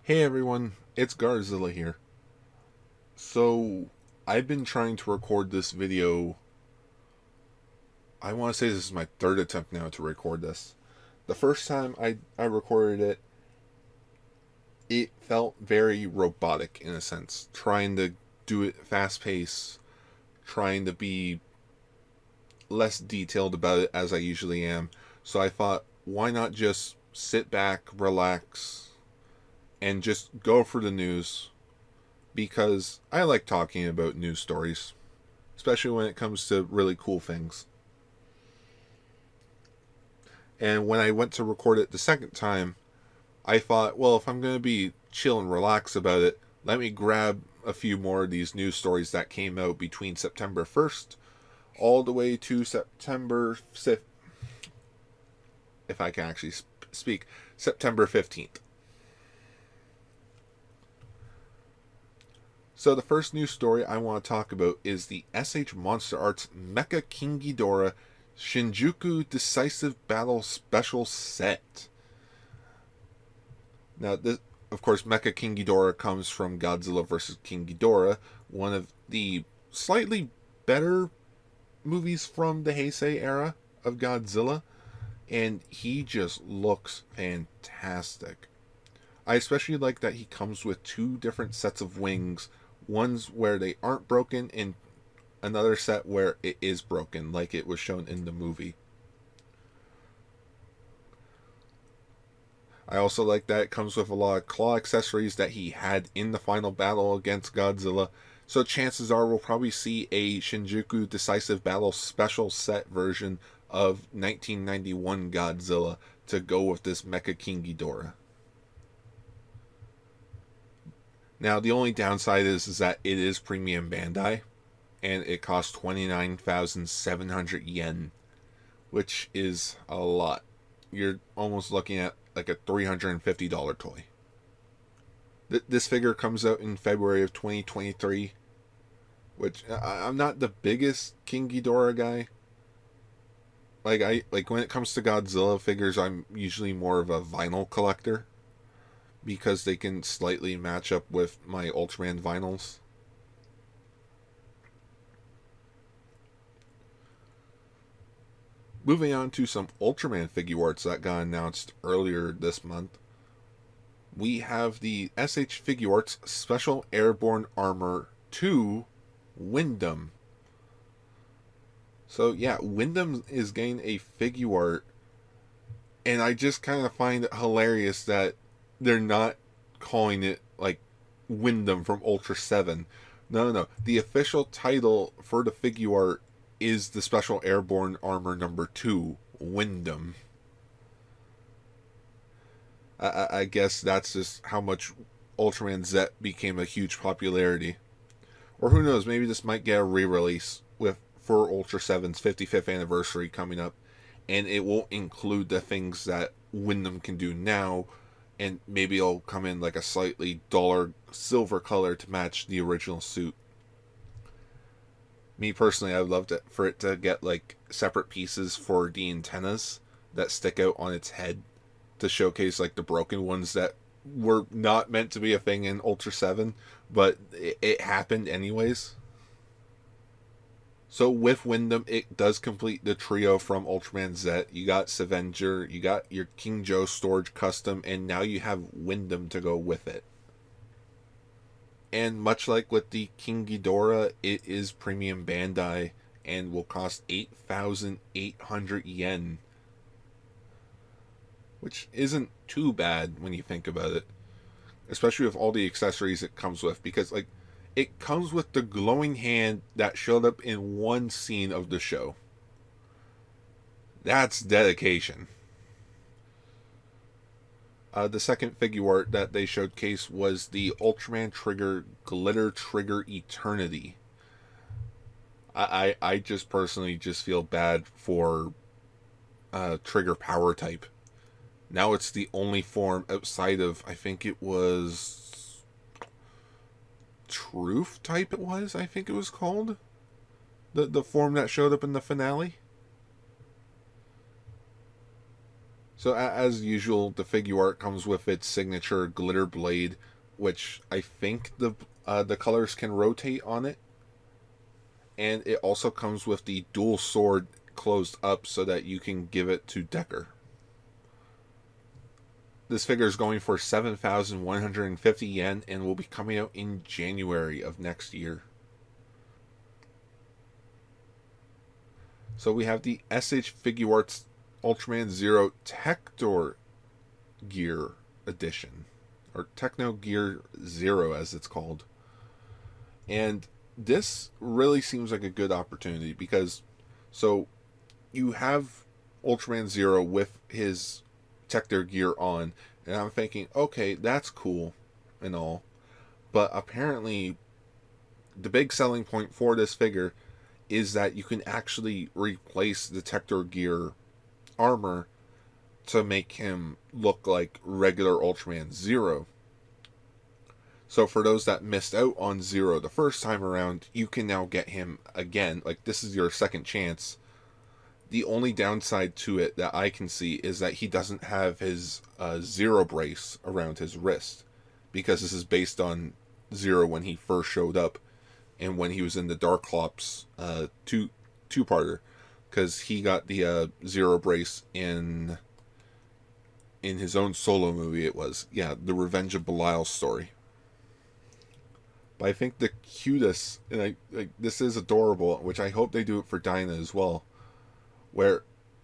Hey everyone, it's Garzilla here. So, I've been trying to record this video. I want to say this is my third attempt now to record this. The first time I recorded it, it felt very robotic in a sense. Trying to do it fast paced, trying to be less detailed about it as I usually am. So I thought, why not just sit back, relax, and just go for the news? Because I like talking about news stories, especially when it comes to really cool things. And when I went to record it the second time, I thought, well, if I'm going to be chill and relax about it, let me grab a few more of these news stories that came out between September 1st all the way to September 5th, if I can actually speak, September 15th. So the first news story I want to talk about is the SH Monster Arts Mecha King Ghidorah Shinjuku Decisive Battle Special Set. Now, this, of course, Mecha King Ghidorah comes from Godzilla vs. King Ghidorah, one of the slightly better movies from the Heisei era of Godzilla, and he just looks fantastic. I especially like that he comes with two different sets of wings, ones where they aren't broken and another set where it is broken, like it was shown in the movie. I also like that it comes with a lot of claw accessories that he had in the final battle against Godzilla, so chances are we'll probably see a Shinjuku Decisive Battle Special Set version of 1991 Godzilla to go with this Mecha King Ghidorah. Now, the only downside is that it is premium Bandai, and it costs 29,700 yen, which is a lot. You're almost looking at like a $350 toy. This figure comes out in February of 2023, which I'm not the biggest King Ghidorah guy. Like when it comes to Godzilla figures, I'm usually more of a vinyl collector because they can slightly match up with my Ultraman vinyls. Moving on to some Ultraman figure arts that got announced earlier this month, we have the SH Figure Arts Special Airborne Armor 2 Wyndham. So yeah, Wyndham is getting a figure art, and I just kind of find it hilarious that they're not calling it like Wyndham from Ultra 7. No. The official title for the figure art is the Special Airborne Armor number 2, Wyndham. I guess that's just how much Ultraman Z became a huge popularity. Or who knows, maybe this might get a re-release with for Ultra 7's 55th anniversary coming up, and it won't include the things that Wyndham can do now, and maybe it'll come in like a slightly duller silver color to match the original suit. Me personally, I'd love for it to get like separate pieces for the antennas that stick out on its head to showcase like the broken ones that were not meant to be a thing in Ultra 7, but it happened anyways. So with Wyndham, it does complete the trio from Ultraman Z. You got Savenger, you got your King Joe Storage Custom, and now you have Wyndham to go with it. And much like with the King Ghidorah, it is premium Bandai and will cost 8,800 yen. Which isn't too bad when you think about it. Especially with all the accessories it comes with. Because, like, it comes with the glowing hand that showed up in one scene of the show. That's dedication. The second figure art that they showcased was the Ultraman Trigger Glitter Trigger Eternity. I just personally just feel bad for Trigger Power type. Now it's the only form outside of, I think it was Truth type I think it was called. The form that showed up in the finale. So as usual, the figure art comes with its signature glitter blade, which I think the colors can rotate on it, and it also comes with the dual sword closed up so that you can give it to Decker. This figure is going for 7,150 yen and will be coming out in January of next year. So we have the SH Figuarts Ultraman Zero Tector Gear Edition, or Techno Gear Zero as it's called. And this really seems like a good opportunity because, so you have Ultraman Zero with his Tector gear on, and I'm thinking, okay, that's cool and all, but apparently the big selling point for this figure is that you can actually replace the Tector gear armor to make him look like regular Ultraman Zero. So for those that missed out on Zero the first time around, you can now get him again. Like, this is your second chance. The only downside to it that I can see is that he doesn't have his Zero brace around his wrist, because this is based on Zero when he first showed up and when he was in the Darklops two-parter, because he got the Zero brace in his own solo movie. It was, yeah, the Revenge of Belial story. But I think the cutest, and this is adorable, which I hope they do it for Dinah as well, where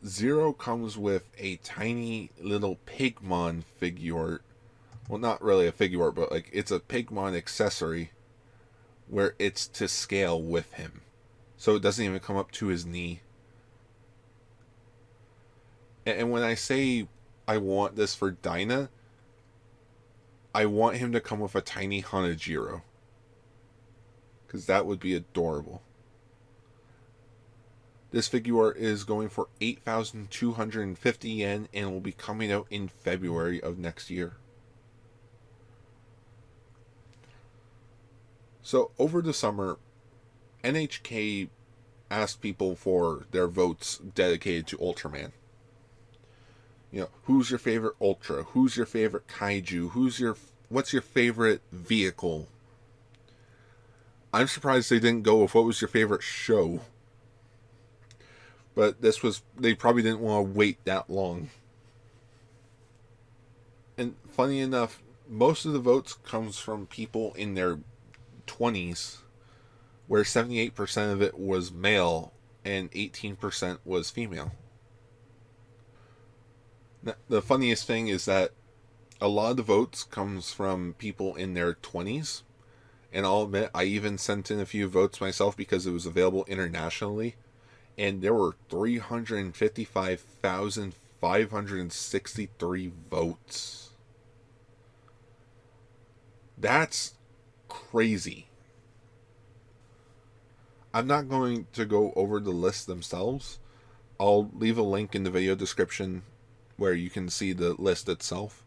Zero comes with a tiny little Pigmon figure. Well, not really a figure, but like it's a Pigmon accessory where it's to scale with him. So it doesn't even come up to his knee. And when I say I want this for Dinah, I want him to come with a tiny Hanajiro, because that would be adorable. This figure is going for 8,250 yen and will be coming out in February of next year. So over the summer, NHK asked people for their votes dedicated to Ultraman. You know, who's your favorite Ultra? Who's your favorite Kaiju? What's your favorite vehicle? I'm surprised they didn't go with what was your favorite show. But they probably didn't want to wait that long. And funny enough, most of the votes comes from people in their 20s, where 78% of it was male and 18% was female. Now, the funniest thing is that a lot of the votes comes from people in their 20s, and I'll admit I even sent in a few votes myself because it was available internationally, and there were 355,563 votes. That's crazy. I'm not going to go over the list themselves. I'll leave a link in the video description where you can see the list itself.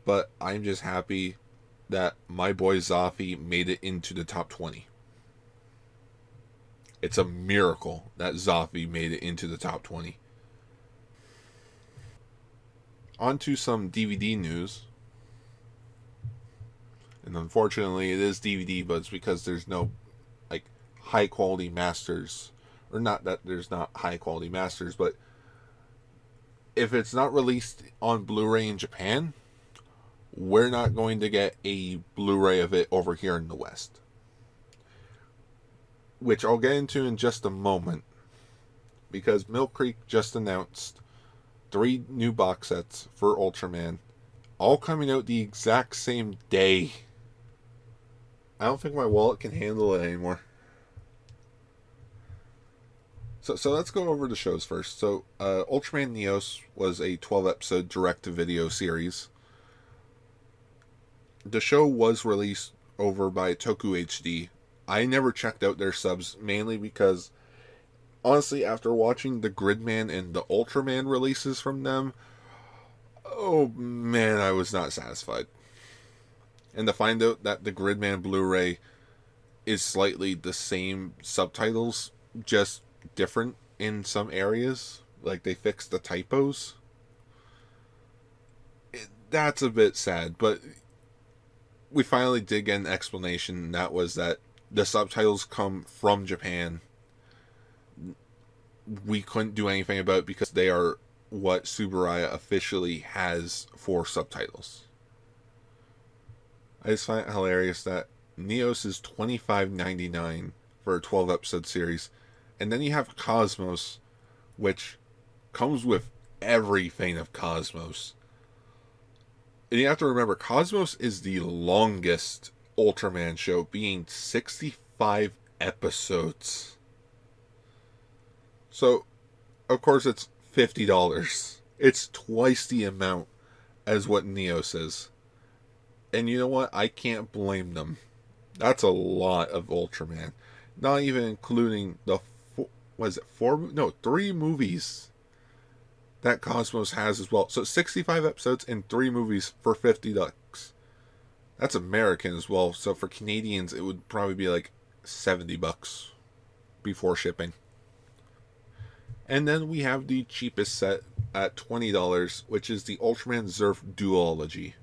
But I'm just happy that my boy Zafi made it into the top 20. It's a miracle that Zafi made it into the top 20. On to some DVD news. And unfortunately it is DVD, but it's because there's no like high quality masters. Or not that there's not high quality masters, but if it's not released on Blu-ray in Japan, we're not going to get a Blu-ray of it over here in the West. Which I'll get into in just a moment, because Mill Creek just announced 3 new box sets for Ultraman, all coming out the exact same day. I don't think my wallet can handle it anymore. So let's go over the shows first. So Ultraman Neos was a 12-episode direct-to-video series. The show was released over by Toku HD. I never checked out their subs, mainly because, honestly, after watching the Gridman and the Ultraman releases from them, oh man, I was not satisfied. And to find out that the Gridman Blu-ray is slightly the same subtitles, just different in some areas, like they fixed the typos, that's a bit sad, but we finally did get an explanation, and that was that the subtitles come from Japan. We couldn't do anything about it because they are what Subaraya officially has for subtitles. I just find it hilarious that Neos is $25.99 for a 12 episode series, and then you have Cosmos, which comes with everything of Cosmos. And you have to remember, Cosmos is the longest Ultraman show, being 65 episodes. So, of course, it's $50. It's twice the amount as what Neos is. And you know what? I can't blame them. That's a lot of Ultraman. Not even including the, three movies that Cosmos has as well. So 65 episodes and 3 movies for $50. That's American as well. So for Canadians, it would probably be like $70 before shipping. And then we have the cheapest set at $20, which is the Ultraman Zerf Duology.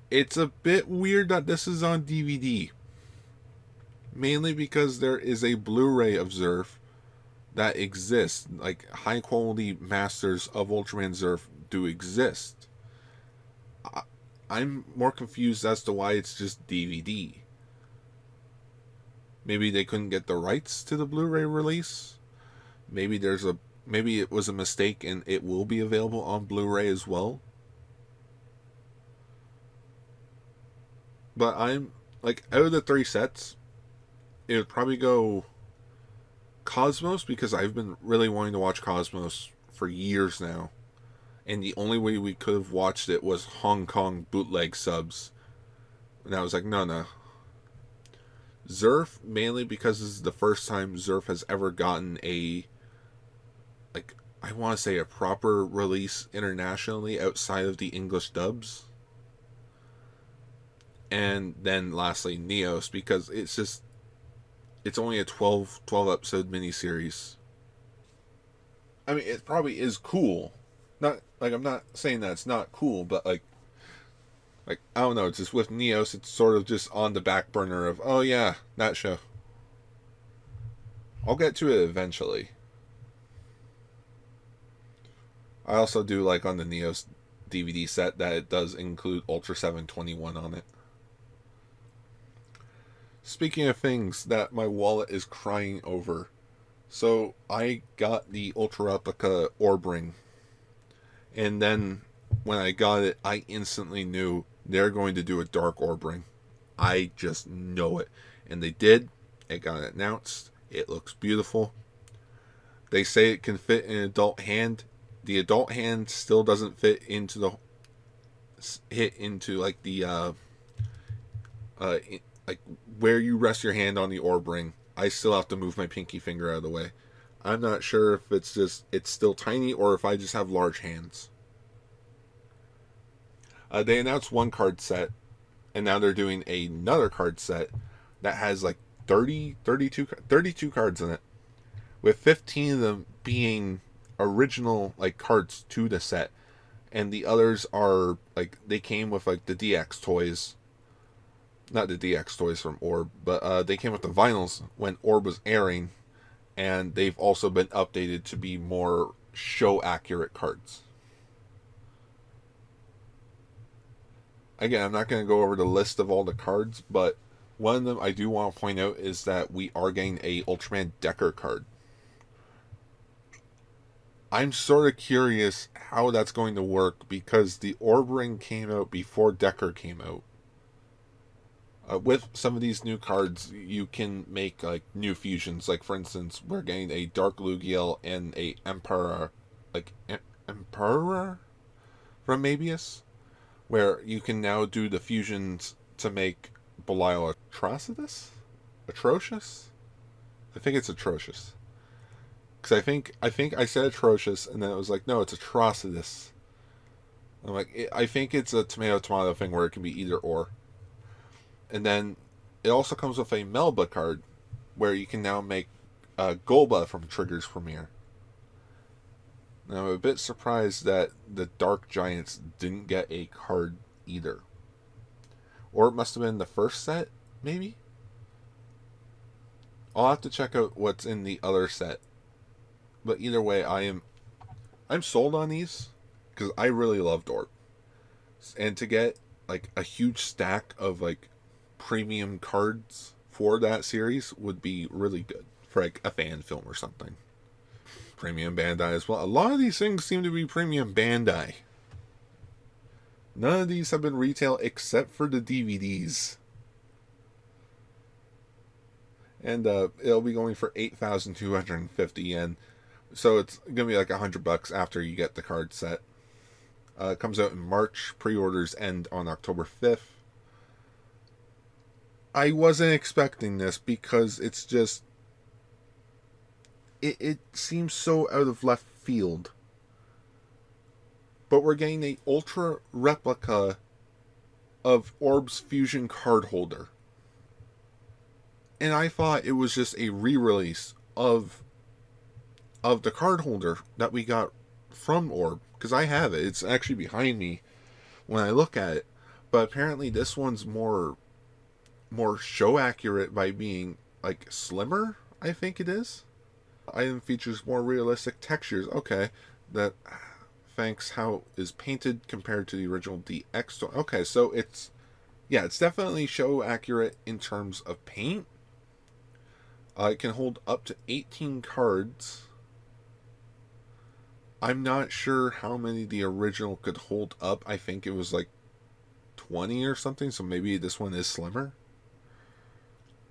It's a bit weird that this is on DVD. Mainly because there is a Blu-ray of Zerf that exists. Like, high quality masters of Ultraman Zerf do exist. I'm more confused as to why it's just DVD. Maybe they couldn't get the rights to the Blu-ray release. Maybe it was a mistake and it will be available on Blu-ray as well. But I'm like, out of the 3 sets, it would probably go Cosmos, because I've been really wanting to watch Cosmos for years now. And the only way we could have watched it was Hong Kong bootleg subs. And I was like, no. Zerf, mainly because this is the first time Zerf has ever gotten a, like, I want to say a proper release internationally outside of the English dubs. And then lastly, Neos, because it's only a 12 episode miniseries. I mean, it probably is cool. Not like, I'm not saying that it's not cool, but like I don't know, it's just with Neos, it's sort of just on the back burner of, oh yeah, that show. I'll get to it eventually. I also do like on the Neos DVD set that it does include Ultra 721 on it. Speaking of things that my wallet is crying over, so I got the Ultra Replica Orb Ring, and then when I got it, I instantly knew they're going to do a Dark Orb Ring. I just know it. And they did. It got announced. It looks beautiful. They say it can fit in an adult hand. The adult hand still doesn't fit into the like where you rest your hand on the orb ring. I still have to move my pinky finger out of the way. I'm not sure if it's still tiny or if I just have large hands. They announced one card set, and now they're doing another card set that has like 32 cards in it, with 15 of them being original like cards to the set, and the others are like, they came with like the DX toys. Not the DX toys from Orb, but they came with the vinyls when Orb was airing, and they've also been updated to be more show accurate cards. Again, I'm not going to go over the list of all the cards, but one of them I do want to point out is that we are getting a Ultraman Decker card. I'm sort of curious how that's going to work, because the Orb Ring came out before Decker came out. With some of these new cards, you can make like new fusions. Like, for instance, we're getting a Dark Lugiel and a Emperor, Emperor from Mabius, where you can now do the fusions to make Belial Atrocitus? Atrocious? I think it's Atrocious. Because I think I said Atrocious, and then it was like, no, it's Atrocitus. I'm like, I think it's a tomato thing where it can be either or. And then it also comes with a Melba card, where you can now make Golba from Trigger's Premiere. Now, I'm a bit surprised that the Dark Giants didn't get a card either. Or it must have been the first set, maybe? I'll have to check out what's in the other set. But either way, I'm sold on these because I really loved Orb. And to get like a huge stack of like premium cards for that series would be really good for like a fan film or something. Premium Bandai as well. A lot of these things seem to be premium Bandai. None of these have been retail except for the DVDs. And it'll be going for 8,250 yen. So it's gonna be like $100 after you get the card set. It comes out in March. Pre-orders end on October 5th. I wasn't expecting this because it's just it seems so out of left field. But we're getting a ultra replica of Orb's Fusion card holder. And I thought it was just a re-release of the card holder that we got from Orb, because I have it. It's actually behind me when I look at it. But apparently this one's more show accurate by being like slimmer, I think it is. Item features more realistic textures. Okay, that thanks how is painted compared to the original DX. Okay, so it's definitely show accurate in terms of paint. It can hold up to 18 cards. I'm not sure how many the original could hold up. I think it was like 20 or something, so maybe this one is slimmer.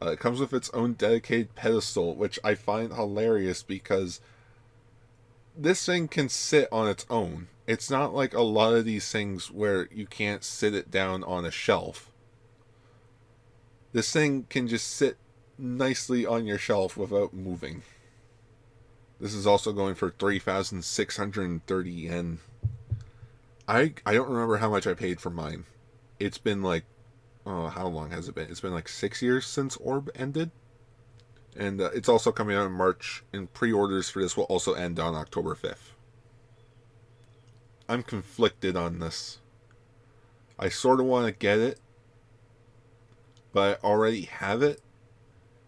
It comes with its own dedicated pedestal, which I find hilarious because this thing can sit on its own. It's not like a lot of these things where you can't sit it down on a shelf. This thing can just sit nicely on your shelf without moving. This is also going for 3,630 yen. I don't remember how much I paid for mine. It's been like, oh, how long has it been? It's been like 6 years since Orb ended. And it's also coming out in March, and pre-orders for this will also end on October 5th. I'm conflicted on this. I sort of want to get it, but I already have it.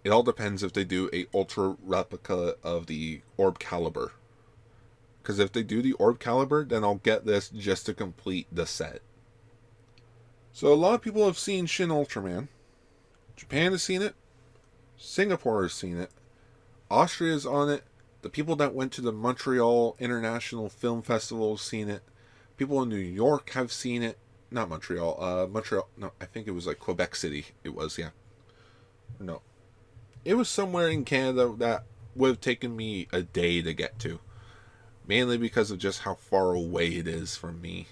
It all depends if they do a ultra replica of the Orb Caliber. Because if they do the Orb Caliber, then I'll get this just to complete the set. So a lot of people have seen Shin Ultraman. Japan has seen it. Singapore has seen it. Austria's on it. The people that went to the Montreal International Film Festival have seen it. People in New York have seen it. Not Montreal. Montreal. No, I think it was like Quebec City. It was, yeah. No. It was somewhere in Canada that would have taken me a day to get to. Mainly because of just how far away it is from me.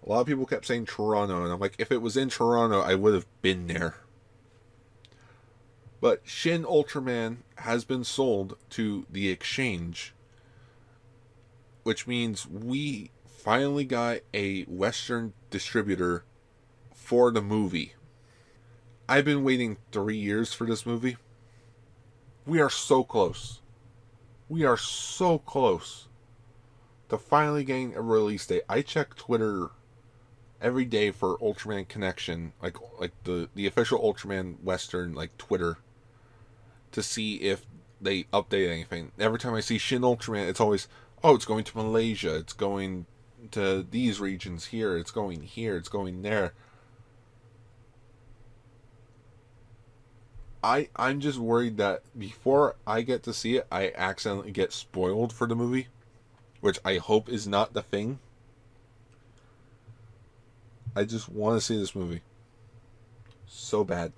A lot of people kept saying Toronto, and I'm like, if it was in Toronto, I would have been there. But Shin Ultraman has been sold to the Exchange, which means we finally got a Western distributor for the movie. I've been waiting 3 years for this movie. We are so close. We are so close to finally getting a release date. I check Twitter every day for Ultraman Connection, like the official Ultraman Western like Twitter, to see if they update anything. Every time I see Shin Ultraman, it's always, oh, it's going to Malaysia, it's going to these regions here, it's going here, it's going there. I'm just worried that before I get to see it, I accidentally get spoiled for the movie, which I hope is not the thing. I just want to see this movie so bad.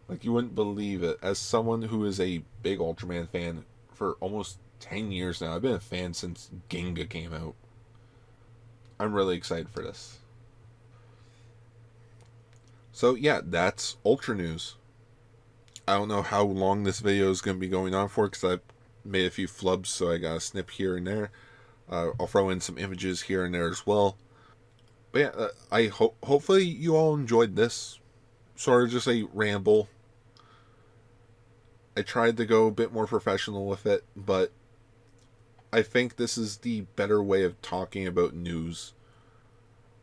Like, you wouldn't believe it. As someone who is a big Ultraman fan for almost 10 years now, I've been a fan since Ginga came out. I'm really excited for this. So yeah, that's Ultra News. I don't know how long this video is going to be going on for because I made a few flubs, so I got a snip here and there. I'll throw in some images here and there as well. But yeah, I hopefully you all enjoyed this. Sort of just a ramble. I tried to go a bit more professional with it, but I think this is the better way of talking about news.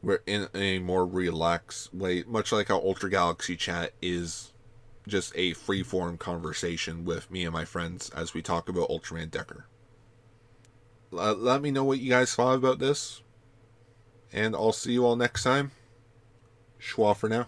We're in a more relaxed way, much like how Ultra Galaxy Chat is just a free-form conversation with me and my friends as we talk about Ultraman Decker. Let me know what you guys thought about this, and I'll see you all next time. Schwa for now.